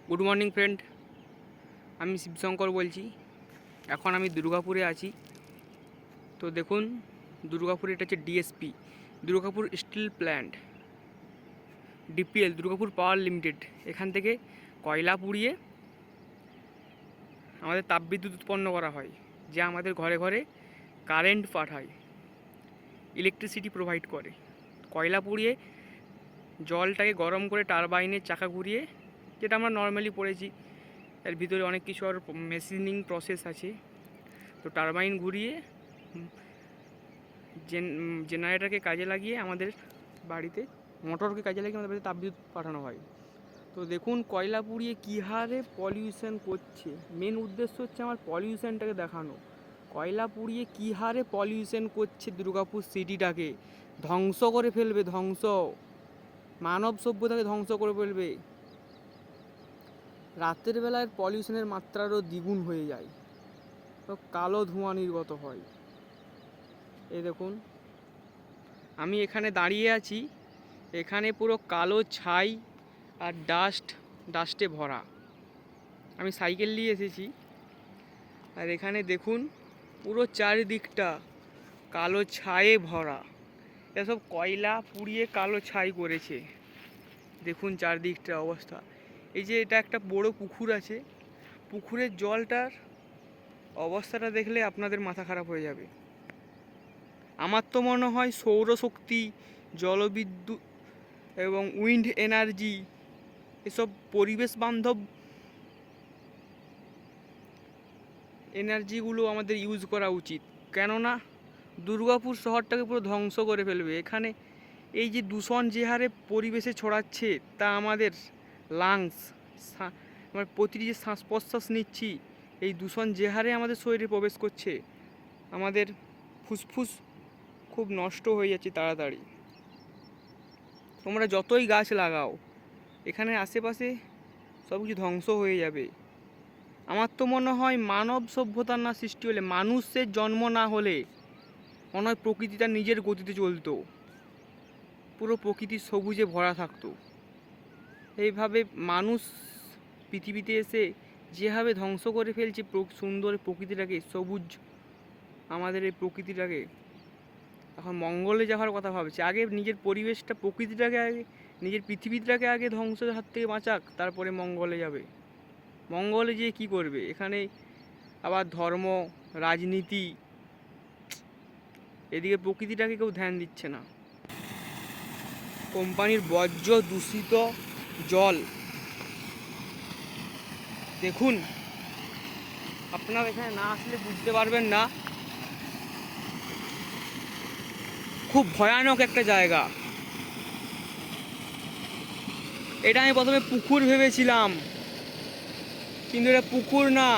Good morning friend, আমি শিবশঙ্কর বলছি। এখন আমি দুর্গাপুরে আছি। তো দেখুন, দুর্গাপুর এটা হচ্ছে DSP, Durgapur steel plant, DPL, Durgapur power limited. এখান থেকে কয়লা পুড়িয়ে আমাদের তাপবিদ্যুৎ উৎপন্ন করা হয়, যা আমাদের ঘরে ঘরে কারেন্ট পাঠায়, ইলেকট্রিসিটি প্রোভাইড করে। কয়লা পুড়িয়ে জলটাকে গরম করে টারবাইনের চাকা ঘুরিয়ে, যেটা আমরা নর্মালি পড়েছি, এর ভিতরে অনেক কিছু আর মেশিনিং প্রসেস আছে। তো টারবাইন ঘুরিয়ে জেনারেটরকে কাজে লাগিয়ে আমাদের বাড়িতে, মোটরকে কাজে লাগিয়ে আমাদের বাড়িতে তাপবিদ্যুৎ পাঠানো হয়। তো দেখুন কয়লা পুড়িয়ে কী হারে পলিউশন করছে। মেন উদ্দেশ্য হচ্ছে আমার পলিউশনটাকে দেখানো। কয়লা পুড়িয়ে কী হারে পলিউশন করছে, দুর্গাপুর সিটিটাকে ধ্বংস করে ফেলবে, ধ্বংস, মানব সভ্যতাকে ধ্বংস করে ফেলবে। রাতের বেলায় পলিউশনের মাত্রারও দ্বিগুণ হয়ে যায়, তো কালো ধোঁয়া নির্গত হয়। এই দেখুন, আমি এখানে দাঁড়িয়ে আছি, এখানে পুরো কালো ছাই আর ডাস্টে ভরা। আমি সাইকেল নিয়ে এসেছি, আর এখানে দেখুন পুরো চারিদিকটা কালো ছায়ে ভরা। এসব কয়লা পুড়িয়ে কালো ছাই করেছে। দেখুন চারদিকটার অবস্থা। এই যে এটা একটা বড় পুকুর আছে, পুকুরের জলটার অবস্থাটা দেখলে আপনাদের মাথা খারাপ হয়ে যাবে। আমার তো মনে হয় সৌরশক্তি, জলবিদ্যুৎ এবং উইন্ড এনার্জি, এসব পরিবেশ বান্ধব এনার্জিগুলো আমাদের ইউজ করা উচিত। কেননা দুর্গাপুর শহরটাকে পুরো ধ্বংস করে ফেলবে। এখানে এই যে দূষণ যে হারে পরিবেশে ছড়াচ্ছে, তা আমাদের লাংস, আমার প্রতিটি যে শ্বাস প্রশ্বাস নিচ্ছি, এই দূষণ যে হারে আমাদের শরীরে প্রবেশ করছে, আমাদের ফুসফুস খুব নষ্ট হয়ে যাচ্ছে তাড়াতাড়ি। তোমরা যতই গাছ লাগাও, এখানে আশেপাশে সব কিছু ধ্বংস হয়ে যাবে। আমার তো মনে হয় মানব সভ্যতার না সৃষ্টি হলে, মানুষের জন্ম না হলে মনে হয় প্রকৃতিটা নিজের গতিতে চলতো, পুরো প্রকৃতি সবুজে ভরা থাকতো। এইভাবে মানুষ পৃথিবীতে এসে যেভাবে ধ্বংস করে ফেলছে সুন্দর প্রকৃতিটাকে, সবুজ আমাদের এই প্রকৃতিটাকে, এখন মঙ্গলে যাওয়ার কথা ভাবছে। আগে নিজের পরিবেশটা, প্রকৃতিটাকে আগে, নিজের পৃথিবীটাকে আগে ধ্বংসের হাত থেকে বাঁচাক, তারপরে মঙ্গলে যাবে। মঙ্গলে যেয়ে কী করবে? এখানে আবার ধর্ম, রাজনীতি, এদিকে প্রকৃতিটাকে কেউ ধ্যান দিচ্ছে না। কোম্পানির বর্জ্য দূষিত জল দেখুন, আপনারা এখানে না আসলে বুঝতে পারবেন না, খুব ভয়ানক একটা জায়গা। এটা আমি প্রথমে পুকুর ভেবেছিলাম, কিন্তু এটা পুকুর না,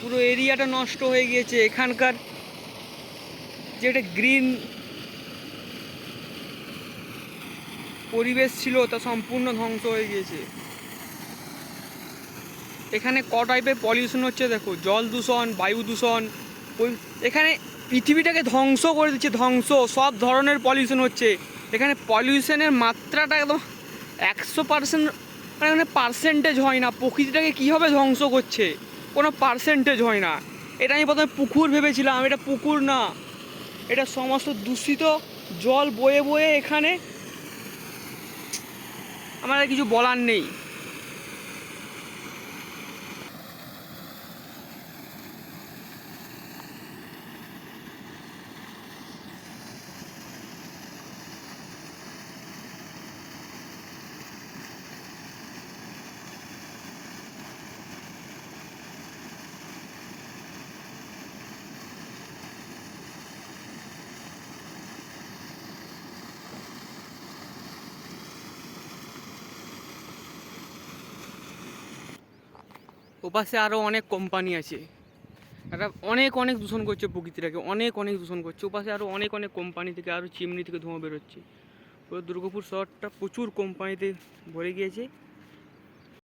পুরো এরিয়াটা নষ্ট হয়ে গিয়েছে। এখানকার যে একটা গ্রিন পরিবেশ ছিল, তা সম্পূর্ণ ধ্বংস হয়ে গিয়েছে। এখানে ক টাইপের পলিউশন হচ্ছে দেখো, জল দূষণ, বায়ু দূষণ। এখানে পৃথিবীটাকে ধ্বংস করে দিচ্ছে, ধ্বংস, সব ধরনের পলিউশন হচ্ছে। এখানে পলিউশনের মাত্রাটা একদম 100%, মানে এখানে পার্সেন্টেজ হয় না। প্রকৃতিটাকে কীভাবে ধ্বংস করছে, কোনো পার্সেন্টেজ হয় না। এটা আমি প্রথমে পুকুর ভেবেছিলাম, এটা পুকুর না, এটা সমস্ত দূষিত জল বয়ে বয়ে এখানে। আমার আর কিছু বলার নেই। ওপাশে আরও অনেক কোম্পানি আছে, এটা অনেক অনেক দূষণ করছে প্রকৃতিটাকে, অনেক অনেক দূষণ করছে। ওপাশে আরও অনেক অনেক কোম্পানি থেকে, আরও চিমনি থেকে ধোঁয়া বেরোচ্ছে। পুরো দুর্গাপুর শহরটা প্রচুর কোম্পানিতে ভরে গিয়েছে।